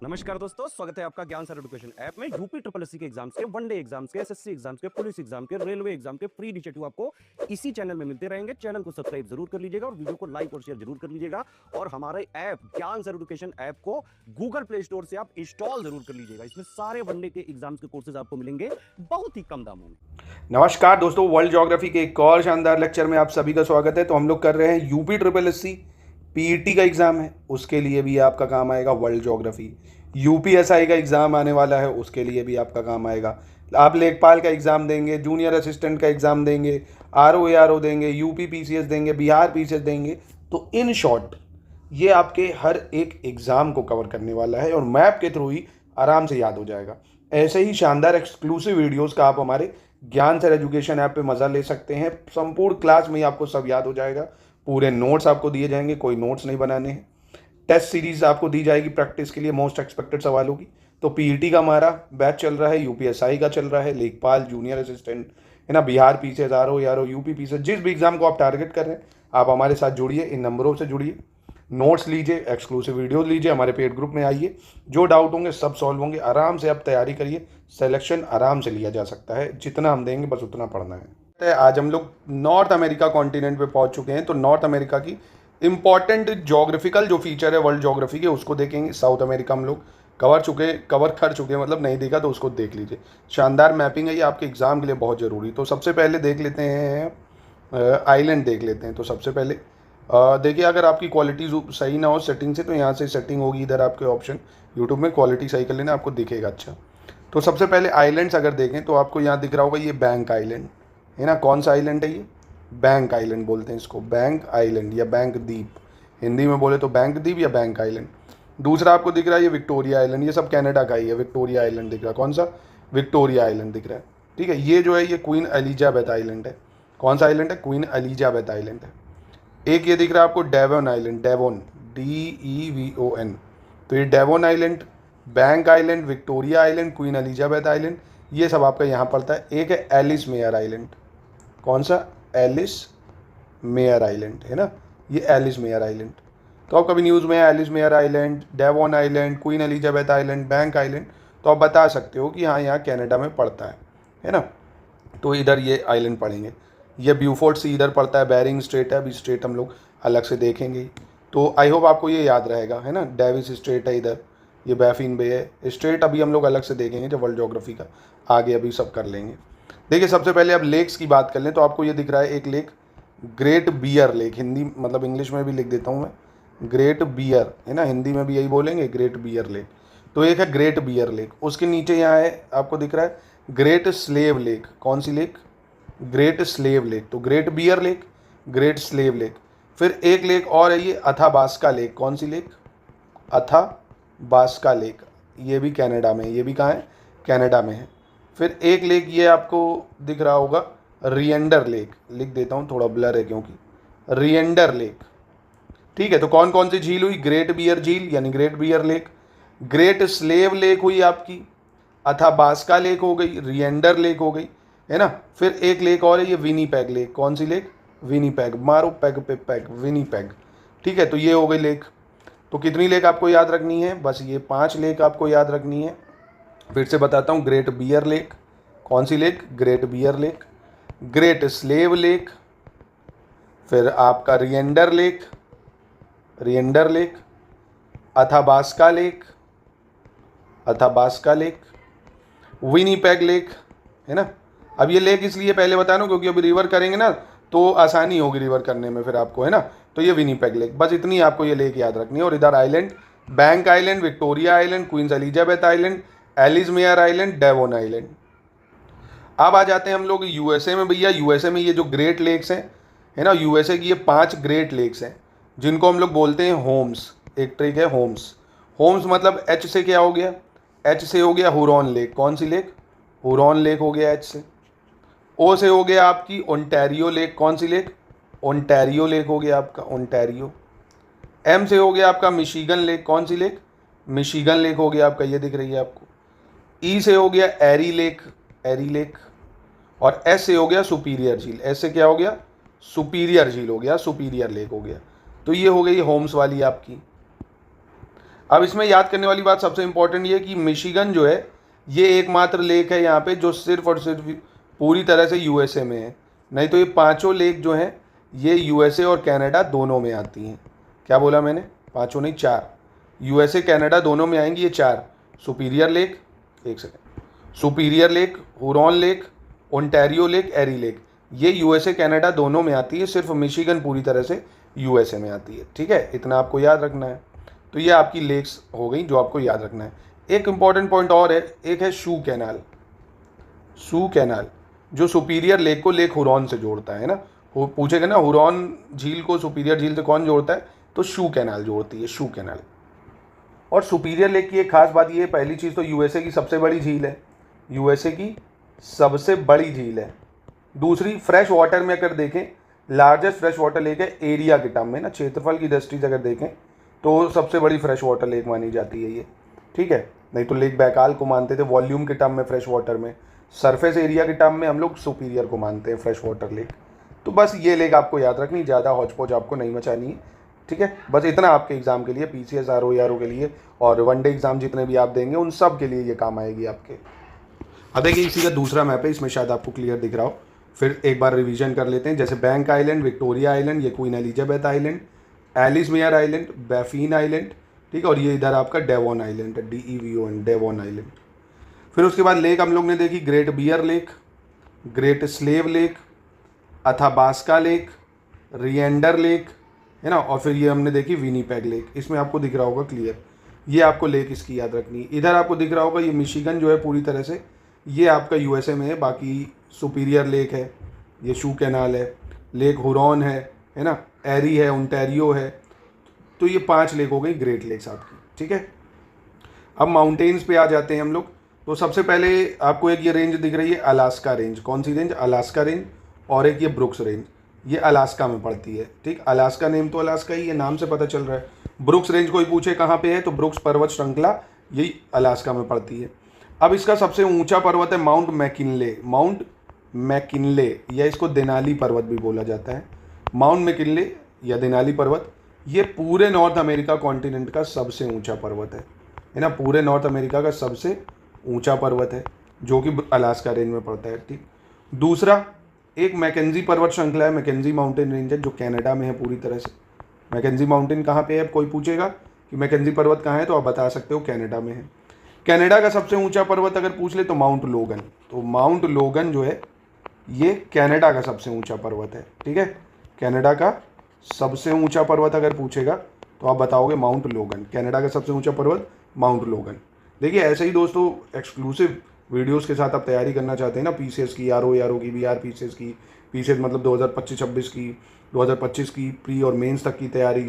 नमस्कार दोस्तों, स्वागत है आपका ज्ञान सर एजुकेशन ऐप में। यूपी ट्रिपल एससी के एग्जाम्स के, वनडे एग्जाम्स के, एसएससी एग्जाम्स के, पुलिस एग्जाम के, रेलवे एग्जाम के फ्री इनिशिएटिव आपको इसी चैनल में मिलते रहेंगे। चैनल को सब्सक्राइब जरूर कर लीजिएगा और वीडियो को लाइक और शेयर जरूर कर लीजिएगा। और हमारे ऐप ज्ञान सर एजुकेशन ऐप को गूगल प्ले स्टोर से आप इंस्टॉल जरूर कर लीजिएगा। इसमें सारे वनडे के एग्जाम्स के कोर्सेज आपको मिलेंगे बहुत ही कम दामों में। नमस्कार दोस्तों, वर्ल्ड ज्योग्राफी के एक और शानदार लेक्चर में आप सभी का स्वागत है। तो हम लोग कर रहे हैं यूपी ट्रिपल एससी पीईटी का एग्ज़ाम है, उसके लिए भी आपका काम आएगा वर्ल्ड ज्योग्राफी। यूपीएसआई का एग्ज़ाम आने वाला है, उसके लिए भी आपका काम आएगा। आप लेखपाल का एग्ज़ाम देंगे, जूनियर असिस्टेंट का एग्ज़ाम देंगे, आरओ देंगे, यूपी पीसीएस देंगे, बिहार पीसीएस देंगे। तो इन शॉर्ट ये आपके हर एक एग्ज़ाम को कवर करने वाला है और मैप के थ्रू ही आराम से याद हो जाएगा। ऐसे ही शानदार एक्सक्लूसिव वीडियोस का आप हमारे ज्ञान सर एजुकेशन ऐप पे मज़ा ले सकते हैं। संपूर्ण क्लास में ही आपको सब याद हो जाएगा। पूरे नोट्स आपको दिए जाएंगे, कोई नोट्स नहीं बनाने हैं। टेस्ट सीरीज आपको दी जाएगी प्रैक्टिस के लिए मोस्ट एक्सपेक्टेड सवालों की। तो पीईटी का हमारा बैच चल रहा है, यूपीएसआई का चल रहा है, लेखपाल, जूनियर असिस्टेंट, है ना, Bihar PCS, RO UP PCS, जिस भी एग्जाम को आप टारगेट कर रहे हैं आप हमारे साथ जुड़िए, इन नंबरों से जुड़िए, नोट्स लीजिए, एक्सक्लूसिव वीडियो लीजिए, हमारे पेड ग्रुप में आइए। जो डाउट होंगे सब सॉल्व होंगे। आराम से आप तैयारी करिए, सिलेक्शन आराम से लिया जा सकता है। जितना हम देंगे बस उतना पढ़ना है। आज हम लोग नॉर्थ अमेरिका कॉन्टिनेंट पे पहुंच चुके हैं। तो नॉर्थ अमेरिका की इंपॉर्टेंट ज्योग्राफिकल जो फीचर है वर्ल्ड ज्योग्राफी के, उसको देखेंगे। साउथ अमेरिका हम लोग कवर कर चुके हैं, मतलब नहीं देखा तो उसको देख लीजिए। शानदार मैपिंग है ये, आपके एग्जाम के लिए बहुत ज़रूरी। तो सबसे पहले देख लेते हैं आइलैंड देख लेते हैं। तो सबसे पहले देखिए, अगर आपकी क्वालिटी सही ना हो सेटिंग से, तो यहाँ से सेटिंग होगी, इधर आपके ऑप्शन यूट्यूब में क्वालिटी सही कर लेना, आपको दिखेगा अच्छा। तो सबसे पहले आइलैंड्स अगर देखें तो आपको यहाँ दिख रहा होगा ये बैंक आइलैंड, है ना। कौन सा आइलैंड है ये? बैंक आइलैंड बोलते हैं इसको, बैंक आइलैंड या बैंक द्वीप। हिंदी में बोले तो बैंक द्वीप या बैंक आइलैंड। दूसरा आपको दिख रहा है ये विक्टोरिया आइलैंड, ये सब कनाडा का ही है। विक्टोरिया आइलैंड दिख रहा है, कौन सा? विक्टोरिया आइलैंड दिख रहा है, ठीक है। ये जो है ये क्वीन एलिजाबेथ आइलैंड है। कौन सा आइलैंड है? क्वीन एलिजाबेथ आइलैंड है। एक ये दिख रहा है आपको डेवोन आइलैंड, डेवोन DEVON। तो ये Devon island, Bank Island, Victoria island, Queen Elizabeth island, ये सब आपका यहाँ पड़ता है। एक है एलिस मेयर आइलैंड। कौन सा? एलिस मेयर आइलैंड, है ना, ये एलिस मेयर आइलैंड। तो आप कभी न्यूज़ में Ellesmere Island, Devon Island, Queen Elizabeth Island, Bank Island, तो आप बता सकते हो कि हाँ यहाँ कनाडा में पड़ता है ना। तो इधर ये आइलैंड पड़ेंगे। ये ब्यूफोर्ट सी इधर पड़ता है, बेरिंग स्ट्रेट है, अभी स्ट्रेट हम लोग अलग से देखेंगे। तो आई होप आपको ये याद रहेगा, है ना। डेविस स्ट्रेट है इधर, ये बैफिन बे है। स्ट्रेट अभी हम लोग अलग से देखेंगे जब वर्ल्ड ज्योग्राफी का आगे अभी सब कर लेंगे। देखिए सबसे पहले अब लेक्स की बात कर लें तो आपको ये दिख रहा है एक lake, Great Bear Lake. Hindi मतलब इंग्लिश में भी लिख देता हूँ मैं, ग्रेट बियर, है ना, हिंदी में भी यही बोलेंगे, ग्रेट बियर लेक। तो एक है ग्रेट बियर लेक, उसके नीचे यहाँ है आपको दिख रहा है ग्रेट स्लेव लेक। कौन सी लेक? Great Slave Lake. तो Great Bear Lake, Great Slave Lake. फिर एक लेक और है ये अथाबास्का लेक। कौन सी लेक? Athabasca lake. ये भी कनाडा में है। ये भी कहाँ है? कनाडा में है। फिर एक लेक ये आपको दिख रहा होगा रिएंडर लेक, लिख देता हूँ, थोड़ा ब्लर है क्योंकि, रिएंडर लेक, ठीक है। तो कौन कौन सी झील हुई? ग्रेट बियर झील यानी Great Bear Lake, Great Slave Lake हुई आपकी, अथाबास्का लेक हो गई, रिएंडर लेक हो गई, है ना। फिर एक लेक और है ये विनीपेग लेक। कौन सी लेक? विनीपेग, मारो पैग पे पैग, विनीपेग, ठीक है। तो ये हो गई लेक। तो कितनी लेक आपको याद रखनी है? बस ये 5 लेक आपको याद रखनी है। फिर से बताता हूँ, ग्रेट बियर लेक, कौन सी lake? Great Bear Lake, Great Slave Lake, फिर आपका Reindeer Lake, Reindeer Lake, Athabasca Lake, Athabasca Lake, Winnipeg Lake, है ना। अब ये लेक इसलिए पहले बता रहा हूँ क्योंकि अभी रिवर करेंगे ना तो आसानी होगी रिवर करने में फिर आपको, है ना। तो ये विनीपेग लेक, बस इतनी आपको ये लेक याद रखनी है। और इधर island, Bank Island, Victoria Island, Queens Elizabeth Island, Ellesmere Island, Devon Island. अब आ जाते हैं हम लोग यूएसए में। भैया यूएसए में ये जो ग्रेट लेक्स हैं, है ना, यूएसए की ये 5 ग्रेट लेक्स हैं जिनको हम लोग बोलते हैं होम्स। एक ट्रिक है होम्स। होम्स मतलब एच से क्या हो गया? एच से हो गया हुरॉन लेक। कौन सी लेक? हुरॉन लेक हो गया एच से। ओ से हो गया आपकी ओंटारियो लेक। कौन सी लेक? ओंटारियो लेक हो गया आपका, ओंटारियो। एम से हो गया आपका मिशिगन लेक। कौन सी लेक? मिशिगन लेक हो गया आपका, ये दिख रही है आपको। ई से हो गया एरी लेक, एरी लेक। और एस से हो गया सुपीरियर झील। एस से क्या हो गया? सुपीरियर झील हो गया, सुपीरियर लेक हो गया। तो ये हो गई होम्स वाली आपकी। अब इसमें याद करने वाली बात सबसे इंपॉर्टेंट ये कि मिशिगन जो है ये एकमात्र लेक है यहाँ पे जो सिर्फ और सिर्फ पूरी तरह से यूएसए में है, नहीं तो ये पांचों लेक जो हैं ये यूएसए और कनाडा दोनों में आती हैं। क्या बोला मैंने? पांचों नहीं, चार। यूएसए कनाडा दोनों में आएंगी ये चार। सुपीरियर लेक, एक second, Superior Lake, Huron Lake, Ontario Lake, Erie Lake, ये यूएसए कनाडा दोनों में आती है, सिर्फ मिशिगन पूरी तरह से यूएसए में आती है। ठीक है, इतना आपको याद रखना है। तो ये आपकी लेक्स हो गई जो आपको याद रखना है। एक इंपॉर्टेंट पॉइंट और है, एक है शू कैनाल। शू कैनाल जो सुपीरियर लेक को लेक हुरॉन से जोड़ता है ना, वो पूछेगा ना हुरॉन झील को सुपीरियर झील से कौन जोड़ता है, तो शू कैनाल जोड़ती है, शू कैनाल। और सुपीरियर लेक की एक खास बात ये है, पहली चीज़ तो यूएसए की सबसे बड़ी झील है, यूएसए की सबसे बड़ी झील है। दूसरी, फ्रेश वाटर में अगर देखें, लार्जेस्ट फ्रेश वाटर लेक है एरिया के टर्म में ना, क्षेत्रफल की दृष्टि से अगर देखें तो सबसे बड़ी फ्रेश वाटर लेक मानी जाती है ये। ठीक है, नहीं तो लेक बैकाल को मानते थे वॉल्यूम के टर्म में फ्रेश वाटर में, सरफेस एरिया के टर्म में हम लोग सुपीरियर को मानते हैं फ्रेश वाटर लेक। तो बस ये लेक आपको याद रखनी, ज़्यादा हौच पौच आपको नहीं मचानी है। ठीक है, बस इतना आपके एग्जाम के लिए, पीसीएस आरओ के लिए और वनडे एग्जाम जितने भी आप देंगे उन सब के लिए ये काम आएगी आपके। अब देखिए इसी का दूसरा मैप है, इसमें शायद आपको क्लियर दिख रहा हो, फिर एक बार रिवीजन कर लेते हैं। जैसे बैंक आइलैंड, विक्टोरिया आइलैंड, ये Queen Elizabeth Island, Ellesmere Island, Baffin Island, ठीक है, और ये इधर आपका डेवॉन आइलैंड है, DEVON, डेवॉन आइलैंड। फिर उसके बाद लेक हम लोग ने देखी, Great Bear Lake, Great Slave Lake, Athabasca Lake, Reindeer Lake, है ना, और फिर ये हमने देखी विनीपेग लेक। इसमें आपको दिख रहा होगा क्लियर, ये आपको लेक इसकी याद रखनी है। इधर आपको दिख रहा होगा ये मिशिगन जो है पूरी तरह से ये आपका यूएसए में है, बाकी सुपीरियर लेक है, ये शू कैनाल है, लेक हुरॉन है ना, एरी है, ओंटारियो है। तो ये 5 लेक हो गई ग्रेट लेक्स आपकी। ठीक है, अब माउंटेन्स पे आ जाते हैं हम लोग। तो सबसे पहले आपको एक ये रेंज दिख रही है अलास्का रेंज। कौन सी रेंज? Alaska range. और एक ये ब्रुक्स रेंज, ये अलास्का में पड़ती है। ठीक, अलास्का नेम तो अलास्का ही है, नाम से पता चल रहा है। ब्रुक्स रेंज कोई पूछे कहाँ पे है तो ब्रुक्स पर्वत श्रृंखला यही अलास्का में पड़ती है। अब इसका सबसे ऊंचा पर्वत है माउंट मैकिनले। माउंट मैकिनले या इसको देनाली पर्वत भी बोला जाता है। माउंट मैकिनले या देनाली पर्वत ये पूरे नॉर्थ अमेरिका कॉन्टिनेंट का सबसे ऊंचा पर्वत है ना, पूरे नॉर्थ अमेरिका का सबसे ऊंचा पर्वत है जो कि अलास्का रेंज में पड़ता है। ठीक, दूसरा एक मैकेंजी पर्वत श्रृंखला है, मैकेंजी माउंटेन रेंज है जो कनाडा में है पूरी तरह से। मैकेंजी माउंटेन कहाँ पे है? कोई पूछेगा कि मैकेंजी पर्वत कहाँ है तो आप बता सकते हो कनाडा में है। कनाडा का सबसे ऊंचा पर्वत अगर पूछ ले तो माउंट लोगन। तो माउंट लोगन जो है ये कनाडा का सबसे ऊंचा पर्वत है। ठीक है, कनाडा का सबसे ऊंचा पर्वत अगर पूछेगा तो आप बताओगे माउंट लोगन। कनाडा का सबसे ऊंचा पर्वत माउंट लोगन। देखिए ऐसे ही दोस्तों एक्सक्लूसिव वीडियोस के साथ आप तैयारी करना चाहते हैं ना, पीसीएस की, आरओ की, बीआर पीसीएस की, पीसीएस मतलब 2025-26 की, 2025 की प्री और मेंस तक की तैयारी,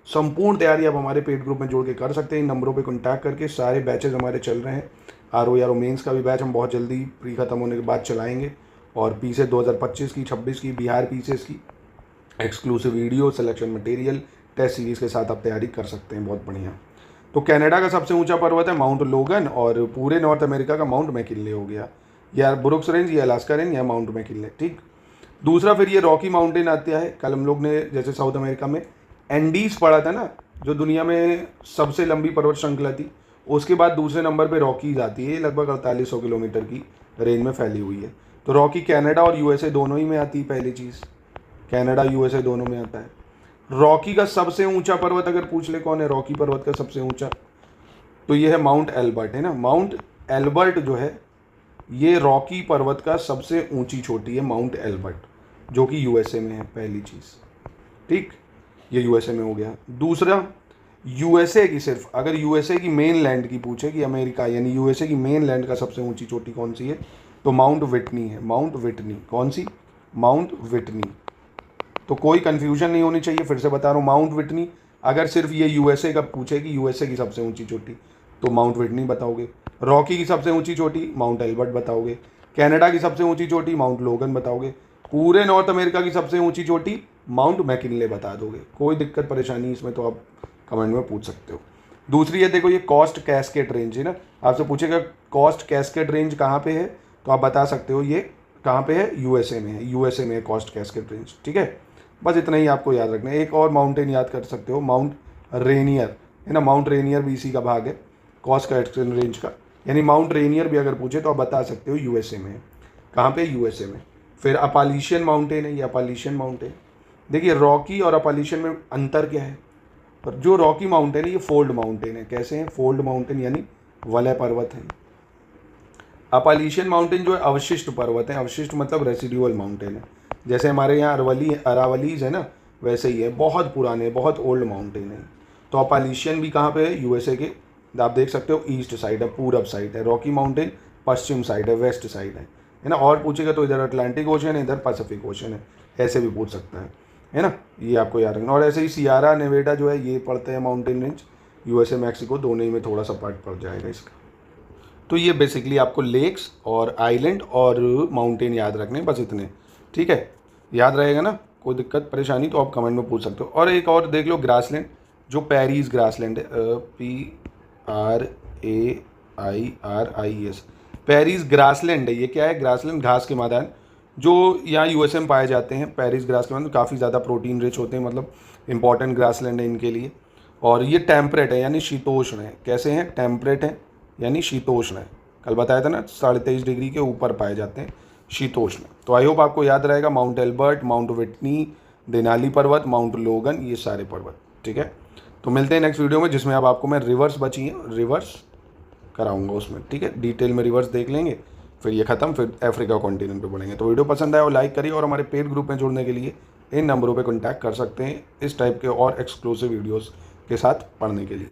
संपूर्ण तैयारी आप हमारे पेड ग्रुप में जोड़ के कर सकते हैं। इन नंबरों पे कांटेक्ट करके सारे बैचेज हमारे चल रहे हैं। आरओ मेंस का भी बैच हम बहुत जल्दी प्री खत्म होने के बाद चलाएंगे, और पीसीएस 2025 की, 26 की, बिहार पीसीएस की exclusive video, selection material, test series के साथ आप तैयारी कर सकते हैं। बहुत बढ़िया। तो कनाडा का सबसे ऊंचा पर्वत है माउंट लोगन, और पूरे नॉर्थ अमेरिका का माउंट मैकिनले हो गया, या ब्रुक्स रेंज, या अलास्का रेंज, या माउंट मैकिनले। ठीक, दूसरा फिर ये रॉकी माउंटेन आता है। कल हम लोग ने जैसे साउथ अमेरिका में एंडीज पढ़ा था ना, जो दुनिया में सबसे लंबी पर्वत श्रृंखला थी, उसके बाद दूसरे नंबर पे रॉकीज आती है, लगभग 4800 किलोमीटर की रेंज में फैली हुई है। तो रॉकी कनाडा और यूएसए दोनों ही में आती है। पहली चीज़ कनाडा यूएसए दोनों में आता है। रॉकी का सबसे ऊंचा पर्वत अगर पूछ ले कौन है रॉकी पर्वत का सबसे ऊंचा, तो ये है माउंट एल्बर्ट, है ना। माउंट एल्बर्ट जो है ये रॉकी पर्वत का सबसे ऊंची चोटी है, माउंट एल्बर्ट, जो कि यूएसए में है। पहली चीज़, ठीक, ये यूएसए में हो गया। दूसरा, यूएसए की सिर्फ अगर यूएसए की मेन लैंड की पूछे कि अमेरिका यानी यूएसए की मेन लैंड का सबसे ऊंची चोटी कौन सी है, तो माउंट विटनी है। माउंट विटनी, कौन सी? Mount Whitney. तो कोई कंफ्यूजन नहीं होनी चाहिए, फिर से बता रहा हूँ, माउंट विटनी। अगर सिर्फ ये यूएसए का पूछे कि यूएसए की सबसे ऊंची चोटी, तो माउंट विटनी बताओगे। रॉकी की सबसे ऊंची चोटी माउंट एल्बर्ट बताओगे। कनाडा की सबसे ऊंची चोटी माउंट लोगन बताओगे। पूरे नॉर्थ अमेरिका की सबसे ऊंची चोटी माउंट मैकिनले बता दोगे। कोई दिक्कत परेशानी इसमें तो आप कमेंट में पूछ सकते हो। दूसरी है, देखो ये कॉस्ट कैस्केड रेंज है ना, आपसे पूछेगा कॉस्ट कैस्केड रेंज कहाँ पे है, तो आप बता सकते हो ये कहाँ पे है, यूएसए में है। यूएसए में है कॉस्ट कैस्केड रेंज। ठीक है, बस इतना ही आपको याद रखना है। एक और माउंटेन याद कर सकते हो, माउंट रेनियर, है ना। माउंट रेनियर भी इसी का भाग है, कॉस्ट का एक्सटेंड रेंज का। यानी माउंट रेनियर भी अगर पूछे तो आप बता सकते हो यूएसए में है। कहाँ पे? यूएसए में। फिर अपालिशियन माउंटेन है, ये अपालिशियन माउंटेन। देखिए रॉकी और अपालिशियन में अंतर क्या है? पर जो रॉकी माउंटेन है ये फोल्ड माउंटेन है। कैसे हैं? फोल्ड माउंटेन, यानी वलय पर्वत है। अपालिशियन माउंटेन जो है अवशिष्ट पर्वत है। अवशिष्ट मतलब रेसिडुअल माउंटेन है। जैसे हमारे यहाँ अरावलीज है ना, वैसे ही है, बहुत पुराने, बहुत ओल्ड माउंटेन है। तो अपालिशियन भी कहाँ पे है? यूएसए के, आप देख सकते हो, ईस्ट साइड है, पूरब साइड है। रॉकी माउंटेन पश्चिम साइड है, वेस्ट साइड है ना। और पूछेगा तो इधर अटलांटिक ओशन है, इधर पैसिफिक ओशन है, ऐसे भी पूछ सकता है ना। ये आपको याद रखना। और ऐसे ही सियारा नेवेडा जो है ये पड़ते हैं माउंटेन रेंज, यूएसए मैक्सिको दोनों ही में थोड़ा सा पार्ट पड़ जाएगा इसका। तो ये बेसिकली आपको लेक्स और आइलैंड और माउंटेन याद रखने, बस इतने, ठीक है। याद रहेगा ना? कोई दिक्कत परेशानी तो आप कमेंट में पूछ सकते हो। और एक और देख लो, ग्रासलैंड, जो पैरीज ग्रासलैंड है, PRAIRIS, पैरीज ग्रासलैंड है। ये क्या है? ग्रासलैंड, घास के मैदान, जो यहाँ यूएसए में पाए जाते हैं। पैरीज ग्रास के मैदान काफ़ी ज़्यादा प्रोटीन रिच होते हैं, मतलब इंपॉर्टेंट ग्रासलैंड है इनके लिए। और ये टेम्परेट है, यानी शीतोष्ण है। कैसे हैं? टेम्परेट है यानी शीतोष्ण है। कल बताया था ना, 23.5 डिग्री के ऊपर पाए जाते हैं, शीतोष्ण। तो आई होप आपको याद रहेगा। Mount Elbert, mount Whitney, Denali पर्वत, माउंट लोगन, ये सारे पर्वत, ठीक है। तो मिलते हैं नेक्स्ट वीडियो में, जिसमें अब आपको मैं रिवर्स बची हैं, रिवर्स कराऊंगा उसमें, ठीक है। डिटेल में रिवर्स देख लेंगे, फिर ये खत्म, फिर अफ्रीका कॉन्टिनेंट पे बढ़ेंगे। तो वीडियो पसंद आया और लाइक करिए, और हमारे पेड ग्रुप में जुड़ने के लिए इन नंबरों पे कांटेक्ट कर सकते हैं इस टाइप के और एक्सक्लूसिव वीडियोस के साथ पढ़ने के लिए।